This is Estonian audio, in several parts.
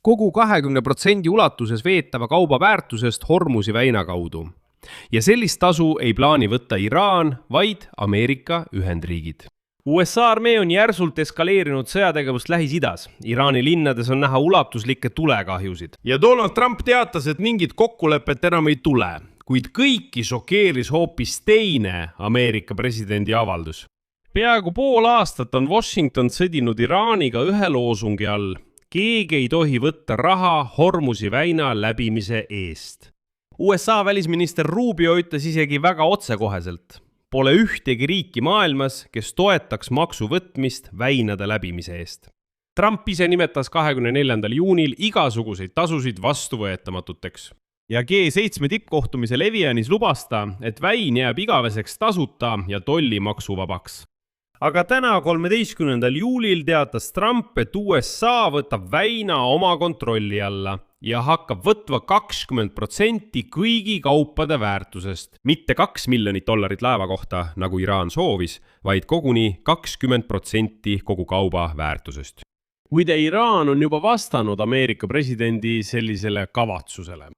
kogu 20% ulatuses veetava kauba väärtusest Hormuzi väina kaudu. Ja sellist tasu ei plaani võtta Iraan, vaid Ameerika Ühendriigid. USA armee on järsult eskaleerinud sõjategevust Lähis-Idas. Iraani linnades on näha ulatuslikke tulekahjusid. Ja Donald Trump teatas, et mingit kokkulepet enam ei tule, kuid kõiki šokeeris hoopis teine Ameerika presidendi avaldus. Peaaegu pool aastat on Washington sõdinud Iraaniga ühe loosungi all. Keegi ei tohi võtta raha Hormuzi väina läbimise eest. USA välisminister Rubio ütles isegi väga otsekoheselt. Pole ühtegi riiki maailmas, kes toetaks maksu võtmist väinade läbimise eest. Trump ise nimetas 24. juunil igasuguseid tasusid vastuvõetamatuteks. Ja G7 tippkohtumisel Evianis lubas ta, et väin jääb igaveseks tasuta ja tollimaksuvabaks. Aga täna 13. juulil teatas Trump, et USA võtab väina oma kontrolli alla ja hakkab võtva 20% kõigi kaupade väärtusest. Mitte $2 miljonit laeva kohta, nagu Iraan soovis, vaid koguni 20% kogu kauba väärtusest. Kuide Iraan on juba vastanud Ameerika presidendi sellisele kavatsusele.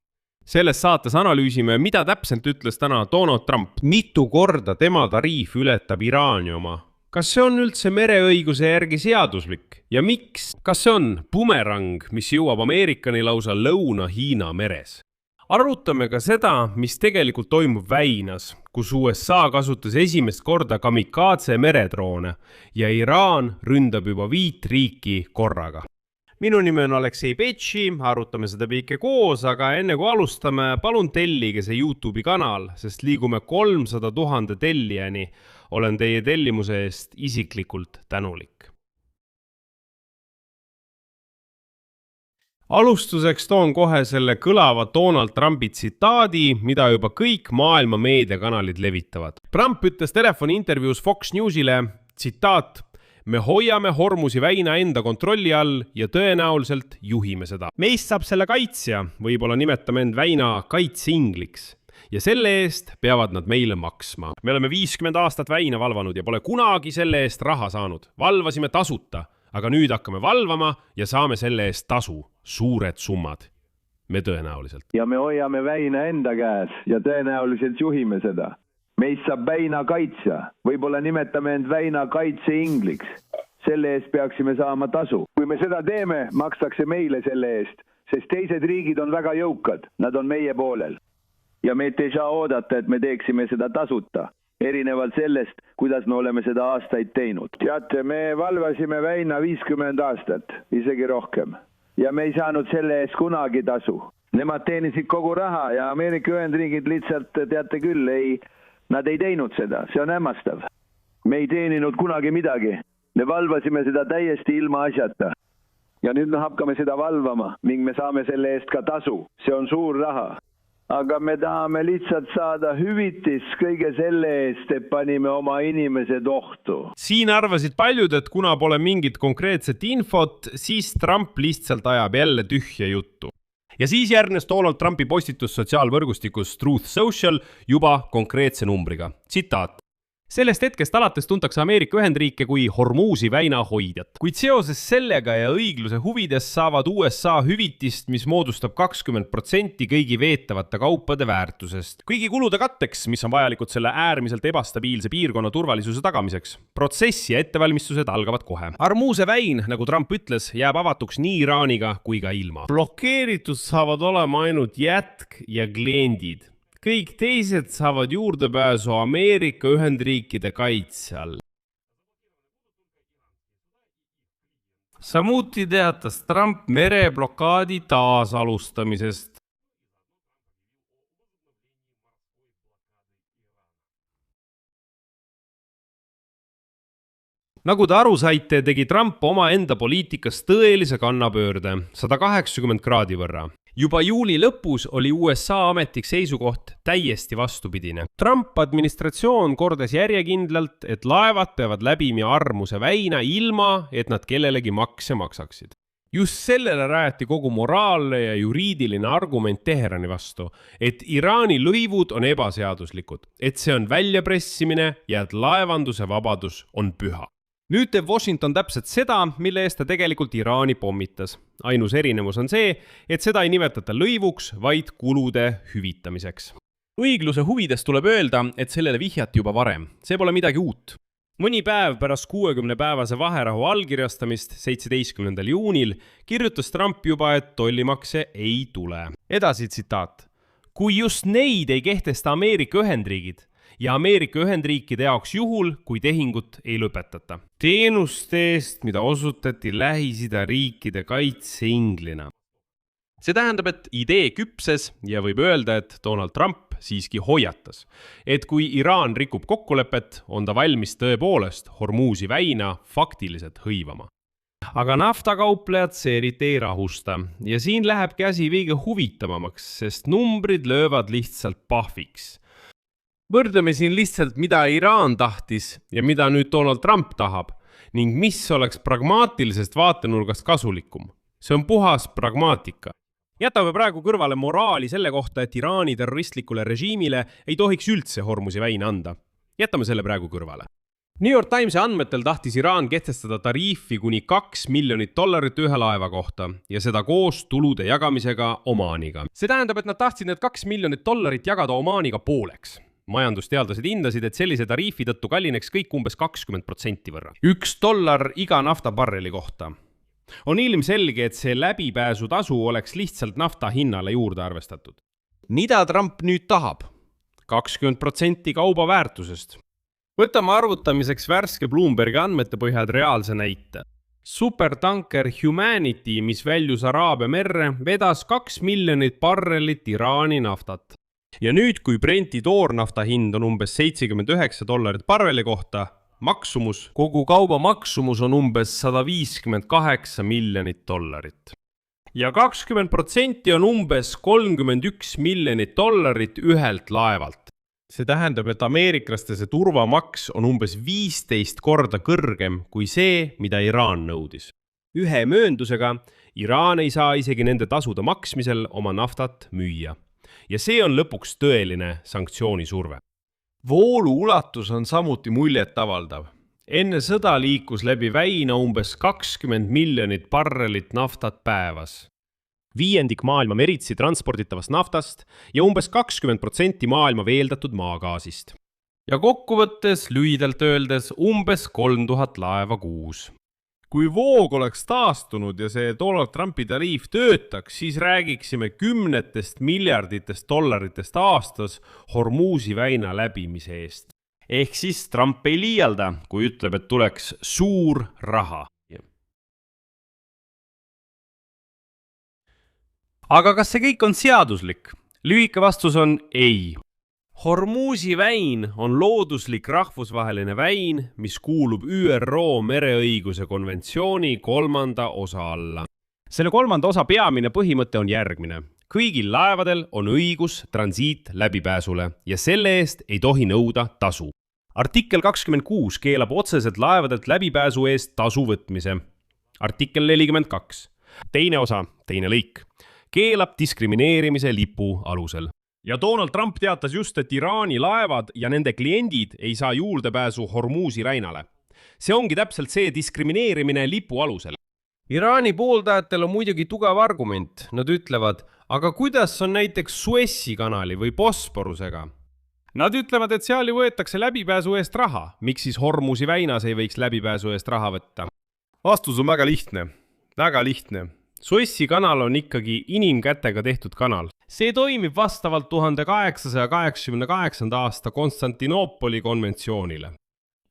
Selles saates analüüsime, mida täpselt ütles täna Donald Trump. Mitu korda tema tariif ületab Iraani oma? Kas see on üldse mereõiguse järgi seaduslik? Ja miks? Kas see on bumerang, mis jõuab Ameerikani lausa Lõuna-Hiina meres? Arutame ka seda, mis tegelikult toimub väinas, kus USA kasutas esimest korda kamikaatse meredroone ja Iraan ründab juba 5 riiki korraga. Minu nimi on Aleksei Petši, arutame seda kõike koos, aga enne kui alustame, palun tellige see YouTube'i kanal, sest liigume 300 000 tellijani. Olen teie tellimuse eest isiklikult tänulik. Alustuseks toon kohe selle kõlava Donald Trumpi tsitaadi, mida juba kõik maailma meediakanalid levitavad. Trump ütles telefoni intervjuus Fox Newsile, tsitaat, me hoiame Hormuzi väina enda kontrolli all ja tõenäoliselt juhime seda. Meist saab selle kaitsja, võib-olla nimetame end väina kaitseingliks. Ja selle eest peavad nad meile maksma. Me oleme 50 aastat väina valvanud ja pole kunagi selle eest raha saanud. Valvasime tasuta, aga nüüd hakkame valvama ja saame selle eest tasu. Suured summad. Me tõenäoliselt. Ja me hoiame väina enda käes ja tõenäoliselt juhime seda. Meist saab väina kaitsja. Võib-olla nimetame end väina kaitseingliks. Selle eest peaksime saama tasu. Kui me seda teeme, makstakse meile selle eest, sest teised riigid on väga jõukad. Nad on meie poolel. Ja meilt ei saa oodata, et me teeksime seda tasuta, erinevalt sellest, kuidas me oleme seda aastaid teinud. Teate, me valvasime väina 50 aastat, isegi rohkem. Ja me ei saanud selle eest kunagi tasu. Nemad teenisid kogu raha ja Ameerika Ühendriigid lihtsalt, teate küll, nad ei teinud seda. See on hämmastav. Me ei teeninud kunagi midagi. Me valvasime seda täiesti ilma asjata. Ja nüüd me hakkame seda valvama, ning me saame selle eest ka tasu. See on suur raha. Aga me tahame lihtsalt saada hüvitis kõige selle eest, et panime oma inimesed ohtu. Siin arvasid paljud, et kuna pole mingit konkreetset infot, siis Trump lihtsalt ajab jälle tühja juttu. Ja siis järgnes Donald Trumpi postitus sotsiaalvõrgustikus Truth Social juba konkreetse numbriga. Tsitaat. Sellest hetkest alates tuntakse Ameerika Ühendriike kui Hormuzi väina hoidjat. Kuid seoses sellega ja õigluse huvides saavad USA hüvitist, mis moodustab 20% kõigi veetavate kaupade väärtusest. Kõigi kulude katteks, mis on vajalikud selle äärmiselt ebastabiilse piirkonna turvalisuse tagamiseks. Protsess ja ettevalmistused algavad kohe. Hormuzi väin, nagu Trump ütles, jääb avatuks nii Iraaniga kui ka ilma. Blokeeritud saavad olema ainult jätk ja kliendid. Kõik teised saavad juurdepääsu Ameerika Ühendriikide kaitse all. Samuti teatas Trump mereblokaadi taasalustamisest. Nagu te aru saite, tegi Trump oma enda poliitikas tõelise kannapöörde 180 kraadi võrra. Juba juuli lõpus oli USA ametlik seisukoht täiesti vastupidine. Trump administratsioon kordas järjekindlalt, et laevad peavad läbima Hormuzi väina ilma, et nad kellelegi makse maksaksid. Just sellele rajati kogu moraalne ja juriidiline argument Teherani vastu, et Iraani lõivud on ebaseaduslikud, et see on väljapressimine ja et laevanduse vabadus on püha. nüüd teeb Washington täpselt seda, mille eest ta tegelikult Iraani pommitas. Ainus erinevus on see, et seda ei nimetata lõivuks, vaid kulude hüvitamiseks. Õigluse huvides tuleb öelda, et sellele vihjati juba varem. See pole midagi uut. Mõni päev pärast 60-päevase vaherahu allkirjastamist 17. juunil kirjutas Trump juba, et tollimakse ei tule. Edasi tsitaat. Kui just neid ei kehtesta Ameerika Ühendriigid ja Ameerika Ühendriikide jaoks juhul, kui tehingut ei lõpetata. Teenuste eest, mida osutati Lähis-Ida riikide kaitseinglina. See tähendab, et idee küpses ja võib öelda, et Donald Trump siiski hoiatas, et kui Iraan rikub kokkulepet, on ta valmis tõepoolest Hormuzi väina faktiliselt hõivama. Aga naftakauplejad see eriti ei rahusta ja siin lähebki asi veidi huvitavamaks, sest numbrid löövad lihtsalt pahviks. Võrdleme siin lihtsalt, mida Iraan tahtis ja mida nüüd Donald Trump tahab ning mis oleks pragmaatilisest vaatenurgast kasulikum. See on puhas pragmaatika. Jätame praegu kõrvale moraali selle kohta, et Iraani terroristlikule režiimile ei tohiks üldse Hormuzi väina anda. Jätame selle praegu kõrvale. New York Timesi andmetel tahtis Iraan kehtestada tariifi kuni $2 miljonit ühe laeva kohta ja seda koos tulude jagamisega Omaaniga. See tähendab, et nad tahtsid need $2 miljonit jagada Omaaniga pooleks. Majandusteadlased hindasid, et sellise tariifi tõttu kallineks kõik umbes 20% võrra. $1 iga naftabarreli kohta. On ilmselge, et see läbipääsutasu oleks lihtsalt nafta hinnale juurde arvestatud. Mida Trump nüüd tahab? 20% kauba väärtusest. Võtame arvutamiseks värske Bloombergi andmete põhjal reaalse näite. Supertanker Humanity, mis väljus Araabia merre, vedas 2 miljonit barrelit Iraani naftat. Ja nüüd, kui Brenti toornafta hind on umbes $79 barreli kohta, kogu kauba maksumus on umbes $158 miljonit. Ja 20% on umbes $31 miljonit ühelt laevalt. See tähendab, et ameeriklaste see turvamaks on umbes 15 korda kõrgem kui see, mida Iraan nõudis. Ühe mööndusega Iraan ei saa isegi nende tasude maksmisel oma naftat müüa. Ja see on lõpuks tõeline sanktsioonisurve. Voolu ulatus on samuti muljetavaldav. Enne sõda liikus läbi väina umbes 20 miljonit barrelit naftat päevas. 1/5 maailma meritsi transporditavast naftast ja umbes 20% maailma veeldatud maagaasist. Ja kokkuvõttes lühidalt öeldes umbes 3000 laeva kuus. Kui voog oleks taastunud ja see Donald Trumpi tariif töötaks, siis räägiksime $10 miljarditest aastas Hormuzi väina läbimise eest. Ehk siis Trump ei liialda, kui ütleb, et tuleks suur raha. Aga kas see kõik on seaduslik? Lühike vastus on ei. Hormuzi väin on looduslik rahvusvaheline väin, mis kuulub ÜRO mereõiguse konventsiooni 3. osa alla. Selle 3. osa peamine põhimõte on järgmine. Kõigil laevadel on õigus transiit läbipääsule ja selle eest ei tohi nõuda tasu. Artikkel 26 keelab otseselt laevadelt läbipääsu eest tasu võtmise. Artikkel 42. Teine osa, teine lõik. Keelab diskrimineerimise lipu alusel. Ja Donald Trump teatas just, et Iraani laevad ja nende kliendid ei saa juurdepääsu Hormuzi väinale. See ongi täpselt see diskrimineerimine lipu alusel. Iraani pooldajatel on muidugi tugev argument. Nad ütlevad, aga kuidas on näiteks Suessi kanali või Bosporusega? Nad ütlevad, et seal ju võetakse läbipääsu eest raha. Miks siis Hormuzi väinas ei võiks läbipääsu eest raha võtta? Vastus on väga lihtne. Väga lihtne. Suessi kanal on ikkagi inimkätega tehtud kanal. See toimib vastavalt 1888. aasta Konstantinoopoli konventsioonile.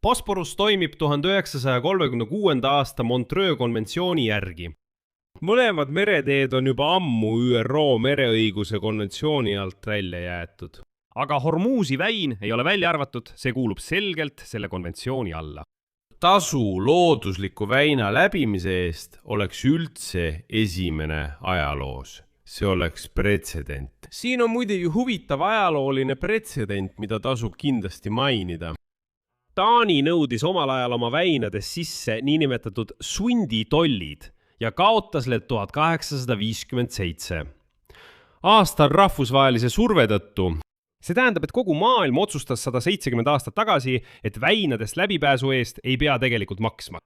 Bosporus toimib 1936. aasta Montreux konventsiooni järgi. Mõlemad mereteed on juba ammu ÜRO mereõiguse konventsiooni alt välja jäetud. Aga Hormuzi väin ei ole välja arvatud, see kuulub selgelt selle konventsiooni alla. Tasu loodusliku väina läbimise eest oleks üldse esimene ajaloos. See oleks pretsedent. Siin on muidugi huvitav ajalooline pretsedent, mida tasub kindlasti mainida. Taani nõudis omal ajal oma väinades sisse niinimetatud sunditollid ja kaotas need 1857. Aastal rahvusvahelise surve tõttu See tähendab, et kogu maailm otsustas 170 aastat tagasi, et väinadest läbipääsu eest ei pea tegelikult maksma.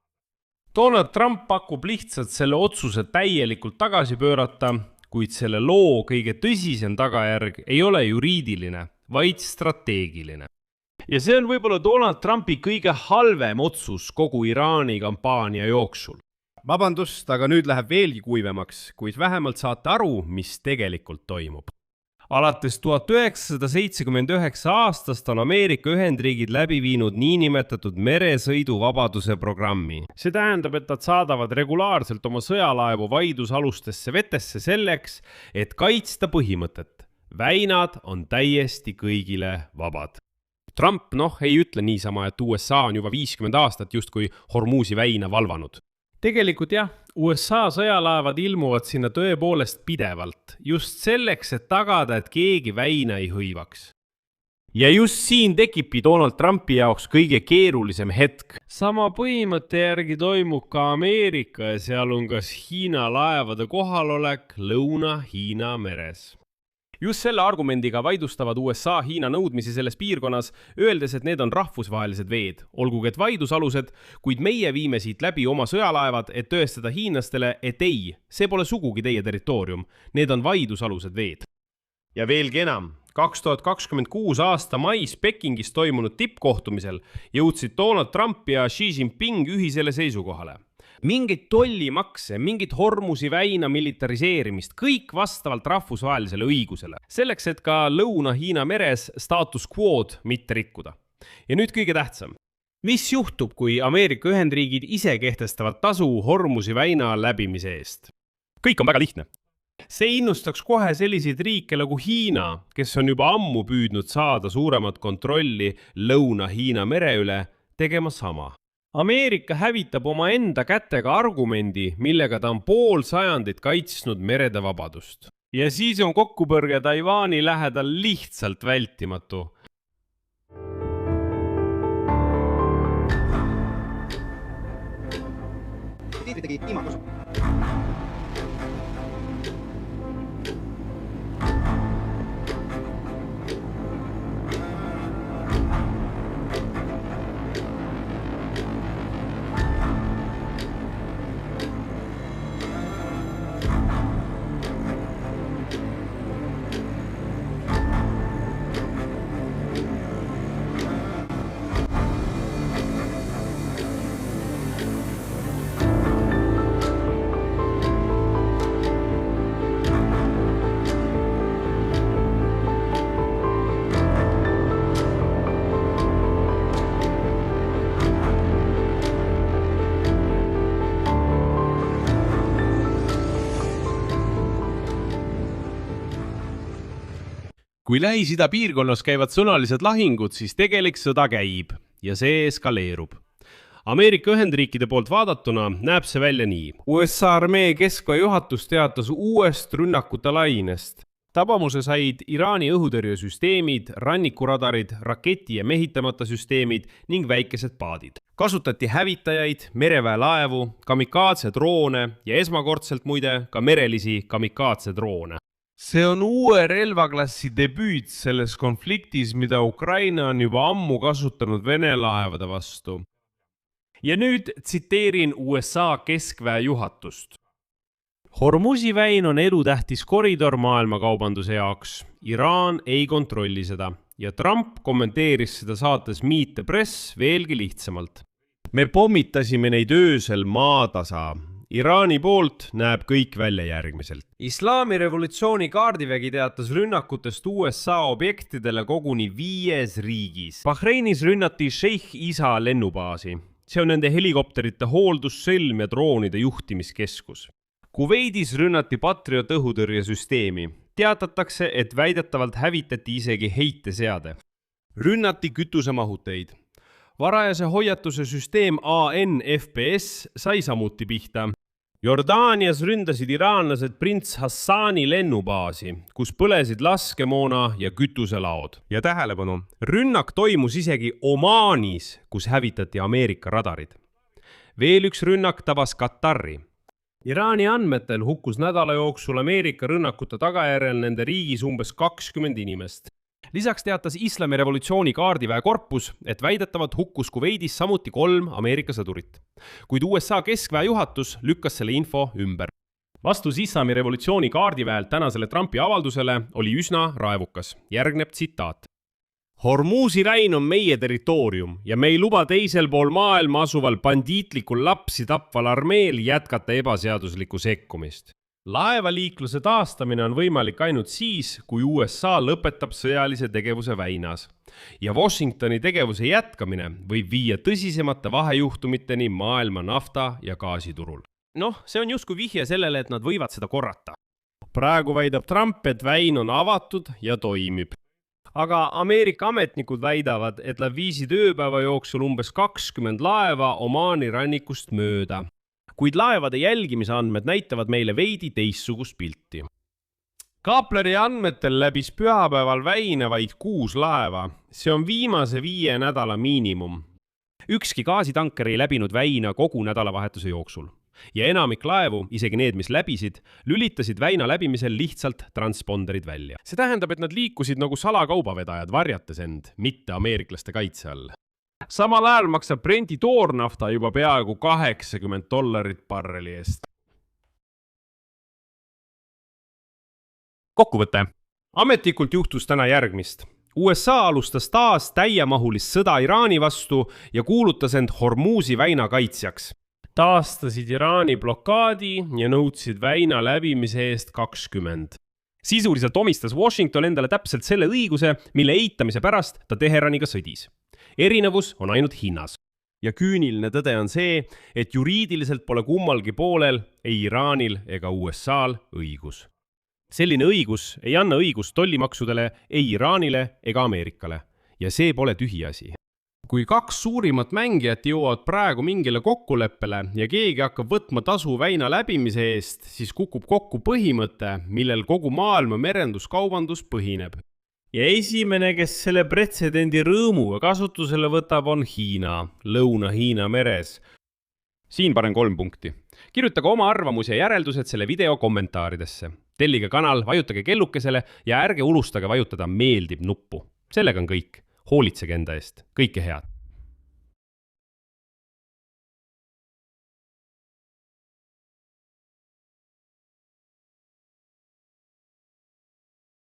Donald Trump pakub lihtsalt selle otsuse täielikult tagasi pöörata, kuid selle loo kõige tõsisem tagajärg ei ole juriidiline, vaid strateegiline. Ja see on võib-olla Donald Trumpi kõige halvem otsus kogu Iraani kampaania jooksul. Vabandust, aga nüüd läheb veelgi kuivemaks, kuid vähemalt saate aru, mis tegelikult toimub. Alates 1979 aastast on Ameerika Ühendriigid läbi viinud niinimetatud meresõiduvabaduse programmi. See tähendab, et nad saadavad regulaarselt oma sõjalaevu vaidlusalustesse vetesse selleks, et kaitsta põhimõtet. Väinad on täiesti kõigile vabad. Trump ei ütle niisama, et USA on juba 50 aastat justkui Hormuzi väina valvanud. Tegelikult jah, USA sõjalaevad ilmuvad sinna tõepoolest pidevalt, just selleks, et tagada, et keegi väina ei hõivaks. Ja just siin tekibki Donald Trumpi jaoks kõige keerulisem hetk. Sama põhimõtte järgi toimub ka Ameerika ja sealhulgas Hiina laevade kohalolek Lõuna-Hiina meres. Just selle argumendiga vaidlustavad USA Hiina nõudmisi selles piirkonnas, öeldes, et need on rahvusvahelised veed, olgugi et vaidlusalused, kuid meie viime siit läbi oma sõjalaevad, et tõestada hiinlastele, et ei, see pole sugugi teie territoorium, need on vaidlusalused veed. Ja veelgi enam, 2026 aasta mais Pekingis toimunud tippkohtumisel jõudsid Donald Trump ja Xi Jinping ühisele seisukohale. Mingit tollimakse, mingit Hormuzi väina militariseerimist, kõik vastavalt rahvusvahelisele õigusele. Selleks, et ka Lõuna-Hiina meres status quo'd mitte rikkuda. Ja nüüd kõige tähtsam. Mis juhtub, kui Ameerika Ühendriigid ise kehtestavad tasu Hormuzi väina läbimise eest? Kõik on väga lihtne. See innustaks kohe selliseid riike nagu Hiina, kes on juba ammu püüdnud saada suuremat kontrolli Lõuna-Hiina mere üle, tegema sama. Ameerika hävitab oma enda kätega argumendi, millega ta on pool sajandit kaitsnud merede vabadust. Ja siis on kokkupõrge Taiwani lähedal lihtsalt vältimatu. Kui Lähis-Ida piirkonnas käivad sõnalised lahingud, siis tegelik sõda käib ja see eskaleerub. Ameerika Ühendriikide poolt vaadatuna näeb see välja nii. USA armee keskväe juhatus teatas uuest rünnakute lainest. Tabamuse said Iraani õhutõrjesüsteemid, rannikuradarid, raketi- ja mehitamata süsteemid ning väikesed paadid. Kasutati hävitajaid, mereväelaevu, kamikaatse droone ja esmakordselt muide ka merelisi kamikaatse droone. See on uue relvaklassi debüüt selles konfliktis, mida Ukraina on juba ammu kasutanud Vene laevade vastu. Ja nüüd tsiteerin USA keskväe juhatust. Hormuzi väin on elutähtis koridor maailmakaubanduse jaoks. Iraan ei kontrolli seda ja Trump kommenteeris seda saates Meet the Press veelgi lihtsamalt. Me pommitasime neid öösel maatasa. Iraani poolt näeb kõik välja järgmiselt. Islami revolutsiooni kaardivägi teatas rünnakutest USA objektidele koguni 5 riigis. Bahreinis rünnati Sheikh Isa lennubaasi. See on nende helikopterite hooldussõlm ja droonide juhtimiskeskus. Kuveidis rünnati Patriot õhutõrjesüsteemi. Teatatakse, et väidetavalt hävitati isegi heiteseade. Rünnati kütusemahuteid. Varajase hoiatuse süsteem ANFPS sai samuti pihta. Jordaanias ründasid iraanlased prints Hassani lennubaasi, kus põlesid laskemoona ja kütuselaod. Ja tähelepanu, rünnak toimus isegi Omaanis, kus hävitati Ameerika radarid. Veel üks rünnak tabas Katari. Iraani andmetel hukkus nädala jooksul Ameerika rünnakute tagajärjel nende riigis umbes 20 inimest. Lisaks teatas Islami revolutsiooni kaardiväe korpus, et väidetavalt hukkus Kuveidis samuti 3 Ameerika sõdurit. Kuid USA keskväe juhatus lükkas selle info ümber. Vastus Islami revolutsiooni kaardiväelt tänasele Trumpi avaldusele oli üsna raevukas. Järgneb tsitaat. Hormuzi väin on meie territoorium ja me ei luba teisel pool maailma asuval bandiitlikul lapsi tapval armeel jätkata ebaseaduslikku sekkumist. Laevaliikluse taastamine on võimalik ainult siis, kui USA lõpetab sõjalise tegevuse väinas. Ja Washingtoni tegevuse jätkamine võib viia tõsisemate vahejuhtumiteni maailma nafta- ja gaasiturul. See on justkui vihje sellele, et nad võivad seda korrata. Praegu väidab Trump, et väin on avatud ja toimib. Aga Ameerika ametnikud väidavad, et nad viisid ööpäeva jooksul umbes 20 laeva Omaani rannikust mööda. Kuid laevade jälgimise andmed näitavad meile veidi teistsugust pilti. Kapleri andmetel läbis pühapäeval väina vaid 6 laeva. See on viimase 5 nädala miinimum. Ükski gaasitanker ei läbinud väina kogu nädalavahetuse jooksul. Ja enamik laevu, isegi need, mis läbisid, lülitasid väina läbimisel lihtsalt transponderid välja. See tähendab, et nad liikusid nagu salakaubavedajad, varjates end, mitte ameeriklaste kaitse all. Samal ajal maksab Brenti toornafta juba peaaegu $80 barreli eest. Kokkuvõte. Ametlikult juhtus täna järgmist. USA alustas taas täiemahulist sõda Iraani vastu ja kuulutas end Hormuzi väina kaitsjaks. Taastasid Iraani blokaadi ja nõudsid väina läbimise eest 20. Sisuliselt omistas Washington endale täpselt selle õiguse, mille eitamise pärast ta Teheraniga sõdis. Erinevus on ainult hinnas. Ja küüniline tõde on see, et juriidiliselt pole kummalgi poolel, ei Iraanil ega USA'l õigus. Selline õigus ei anna õigust tollimaksudele ei Iraanile ega Ameerikale. Ja see pole tühiasi. Kui 2 suurimat mängijat jõuavad praegu mingile kokkuleppele ja keegi hakkab võtma tasu väina läbimise eest, siis kukub kokku põhimõte, millel kogu maailma merenduskaubandus põhineb. Ja esimene, kes selle pretsedendi rõõmuga kasutusele võtab, on Hiina, Lõuna-Hiina meres. Siin panen 3 punkti. Kirjutage oma arvamus ja järeldused selle video kommentaaridesse. Tellige kanal, vajutage kellukesele ja ärge unustage vajutada meeldib nuppu. Sellega on kõik. Hoolitsege enda eest. Kõike head.